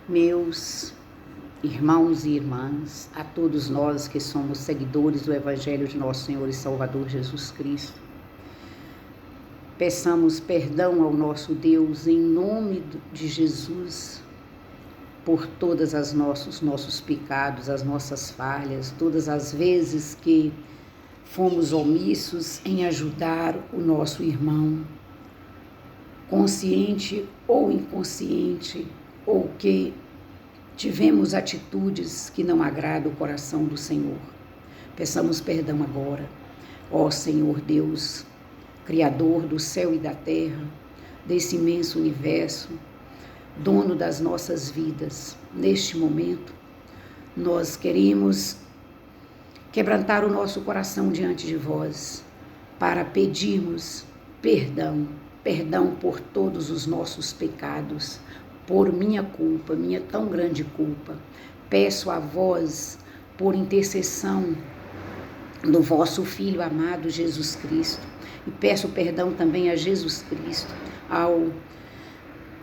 Meus irmãos e irmãs, a todos nós que somos seguidores do Evangelho de nosso Senhor e Salvador Jesus Cristo, peçamos perdão ao nosso Deus em nome de Jesus por todas as nossos pecados, as nossas falhas, todas as vezes que fomos omissos em ajudar o nosso irmão, consciente ou inconsciente, ou que tivemos atitudes que não agradam o coração do Senhor. Peçamos perdão agora, ó Senhor Deus, Criador do céu e da terra, desse imenso universo, dono das nossas vidas. Neste momento, nós queremos quebrantar o nosso coração diante de vós, para pedirmos perdão por todos os nossos pecados, por minha culpa, minha tão grande culpa. Peço a vós, por intercessão do vosso Filho amado Jesus Cristo, e peço perdão também a Jesus Cristo, ao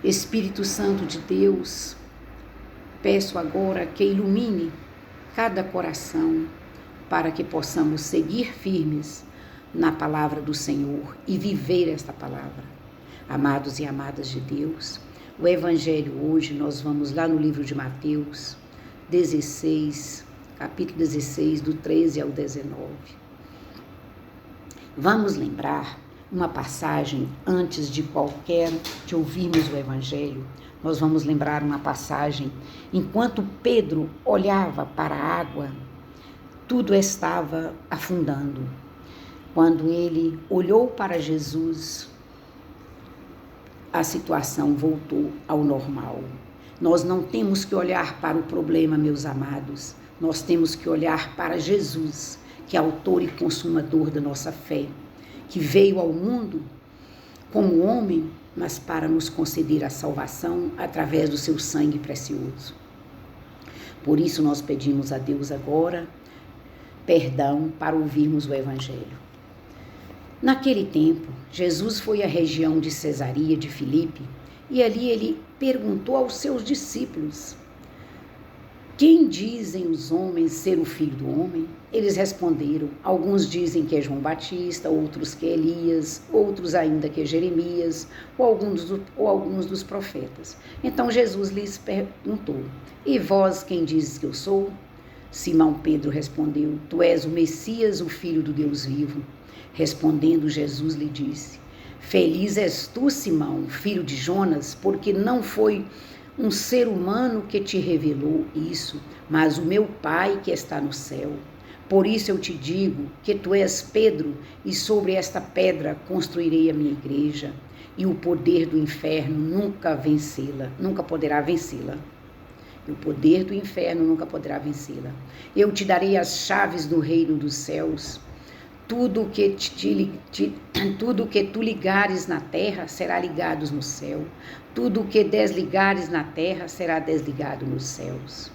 Espírito Santo de Deus. Peço agora que ilumine cada coração, para que possamos seguir firmes na palavra do Senhor e viver esta palavra. Amados e amadas de Deus, o Evangelho hoje, nós vamos lá no livro de Mateus 16, capítulo 16, do 13 ao 19. Vamos lembrar uma passagem antes de ouvirmos o Evangelho. Nós vamos lembrar uma passagem, enquanto Pedro olhava para a água, tudo estava afundando. Quando ele olhou para Jesus, a situação voltou ao normal. Nós não temos que olhar para o problema, meus amados. Nós temos que olhar para Jesus, que é autor e consumador da nossa fé, que veio ao mundo como homem, mas para nos conceder a salvação através do seu sangue precioso. Por isso nós pedimos a Deus agora perdão para ouvirmos o Evangelho. Naquele tempo, Jesus foi à região de Cesaria de Filipe e ali ele perguntou aos seus discípulos: quem dizem os homens ser o Filho do Homem? Eles responderam: alguns dizem que é João Batista, outros que é Elias, outros ainda que é Jeremias, ou alguns dos profetas. Então Jesus lhes perguntou: e vós quem dizes que eu sou? Simão Pedro respondeu: tu és o Messias, o Filho do Deus vivo. Respondendo, Jesus lhe disse: feliz és tu, Simão, filho de Jonas, porque não foi um ser humano que te revelou isso, mas o meu Pai que está no céu. Por isso eu te digo que tu és Pedro, e sobre esta pedra construirei a minha igreja, e o poder do inferno nunca poderá vencê-la. O poder do inferno nunca poderá vencê-la. Eu te darei as chaves do reino dos céus. Tudo que tu ligares na terra será ligado no céu. Tudo que desligares na terra será desligado nos céus.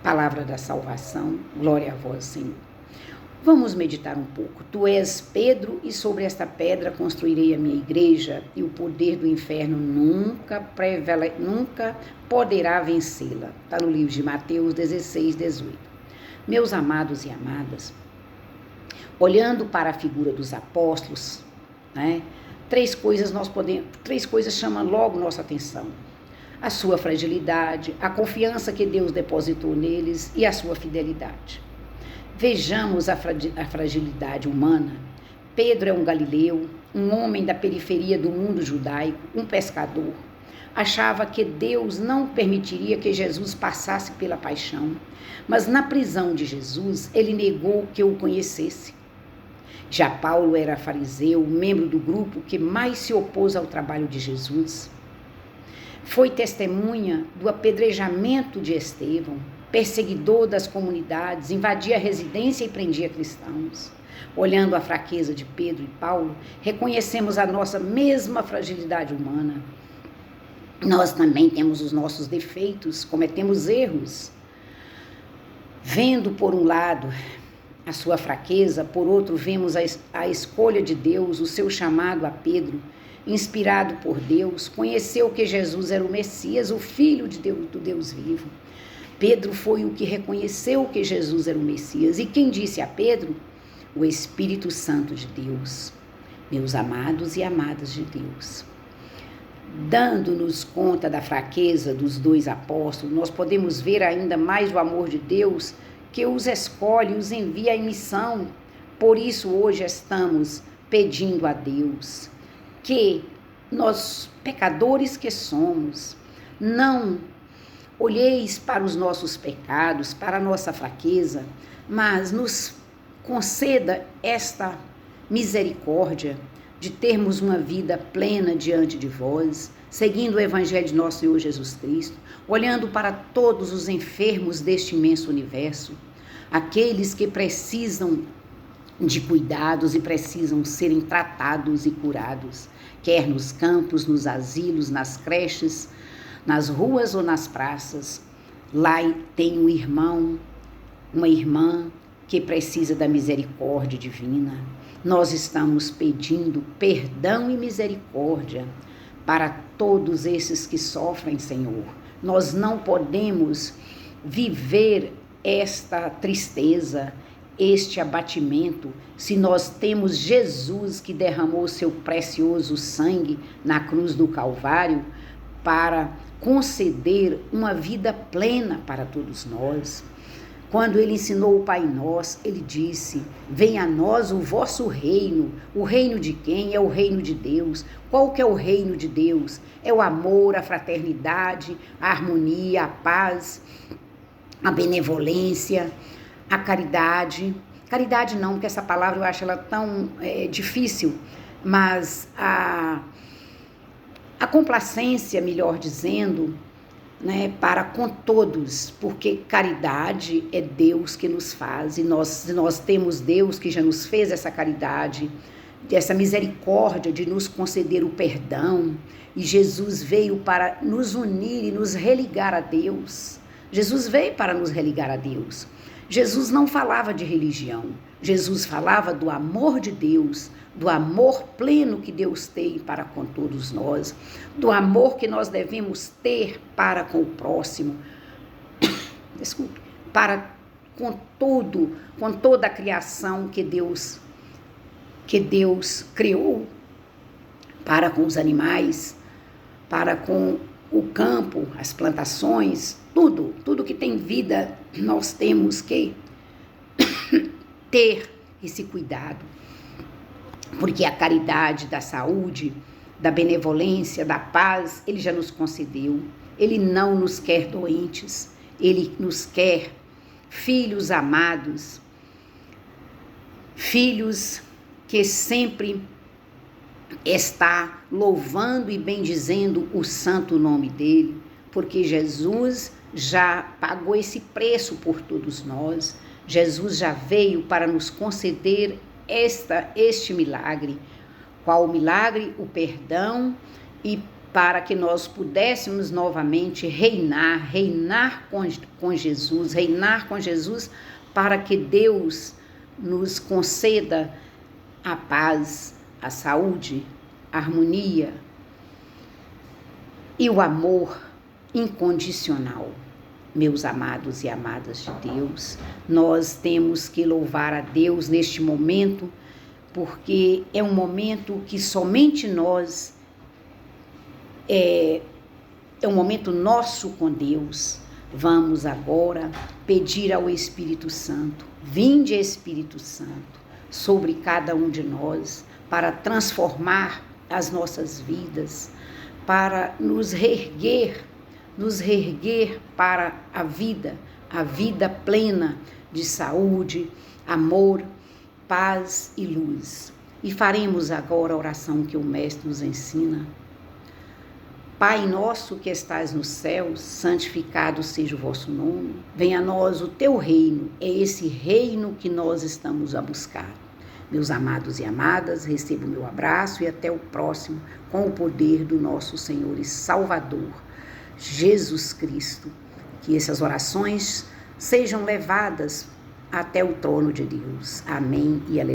Palavra da salvação, glória a vós, Senhor. Vamos meditar um pouco. Tu és Pedro, e sobre esta pedra construirei a minha igreja, e o poder do inferno nunca poderá vencê-la. Está no livro de Mateus 16, 18. Meus amados e amadas, olhando para a figura dos apóstolos, três coisas chamam logo nossa atenção: a sua fragilidade, a confiança que Deus depositou neles e a sua fidelidade. Vejamos a fragilidade humana. Pedro é um galileu, um homem da periferia do mundo judaico, um pescador. Achava que Deus não permitiria que Jesus passasse pela paixão, mas na prisão de Jesus ele negou que o conhecesse. Já Paulo era fariseu, membro do grupo que mais se opôs ao trabalho de Jesus. Foi testemunha do apedrejamento de Estevão, perseguidor das comunidades, invadia a residência e prendia cristãos. Olhando a fraqueza de Pedro e Paulo, reconhecemos a nossa mesma fragilidade humana. Nós também temos os nossos defeitos, cometemos erros. Vendo por um lado a sua fraqueza, por outro vemos a escolha de Deus, o seu chamado a Pedro, inspirado por Deus, conheceu que Jesus era o Messias, o Filho de Deus, do Deus vivo. Pedro foi o que reconheceu que Jesus era o Messias. E quem disse a Pedro? O Espírito Santo de Deus. Meus amados e amadas de Deus. Dando-nos conta da fraqueza dos dois apóstolos, nós podemos ver ainda mais o amor de Deus, que os escolhe, os envia em missão. Por isso hoje estamos pedindo a Deus que nós, pecadores que somos, não olheis para os nossos pecados, para a nossa fraqueza, mas nos conceda esta misericórdia de termos uma vida plena diante de vós, seguindo o Evangelho de nosso Senhor Jesus Cristo, olhando para todos os enfermos deste imenso universo, aqueles que precisam de cuidados e precisam serem tratados e curados, quer nos campos, nos asilos, nas creches, nas ruas ou nas praças. Lá tem um irmão, uma irmã que precisa da misericórdia divina. Nós estamos pedindo perdão e misericórdia para todos esses que sofrem, Senhor. Nós não podemos viver esta tristeza, este abatimento, se nós temos Jesus que derramou seu precioso sangue na cruz do Calvário para conceder uma vida plena para todos nós. Quando ele ensinou o Pai Nosso, ele disse: venha a nós o vosso reino. O reino de quem? É o reino de Deus. Qual que é o reino de Deus? É o amor, a fraternidade, a harmonia, a paz, a benevolência, a caridade. Caridade não, porque essa palavra eu acho ela tão difícil, mas a complacência, melhor dizendo, né, para com todos, porque caridade é Deus que nos faz, e nós temos Deus que já nos fez essa caridade, essa misericórdia de nos conceder o perdão, e Jesus veio para nos unir e nos religar a Deus. Jesus veio para nos religar a Deus. Jesus não falava de religião, Jesus falava do amor de Deus, do amor pleno que Deus tem para com todos nós, do amor que nós devemos ter para com o próximo, desculpe, para com toda a criação que Deus criou, para com os animais, para com o campo, as plantações, tudo que tem vida, nós temos que ter esse cuidado, porque a caridade da saúde, da benevolência, da paz, ele já nos concedeu. Ele não nos quer doentes, ele nos quer filhos amados, filhos que sempre está louvando e bendizendo o santo nome dele, porque Jesus já pagou esse preço por todos nós. Jesus já veio para nos conceder este milagre. Qual o milagre? O perdão, e para que nós pudéssemos novamente reinar com Jesus, para que Deus nos conceda a paz, a saúde, a harmonia e o amor incondicional. Meus amados e amadas de Deus, nós temos que louvar a Deus neste momento, porque é um momento que somente nós, é um momento nosso com Deus. Vamos agora pedir ao Espírito Santo, vinde Espírito Santo, sobre cada um de nós, para transformar as nossas vidas, para nos reerguer para a vida plena de saúde, amor, paz e luz. E faremos agora a oração que o Mestre nos ensina. Pai nosso que estás nos céus, santificado seja o vosso nome. Venha a nós o teu reino. É esse reino que nós estamos a buscar. Meus amados e amadas, recebo o meu abraço e até o próximo, com o poder do nosso Senhor e Salvador, Jesus Cristo. Que essas orações sejam levadas até o trono de Deus. Amém e aleluia.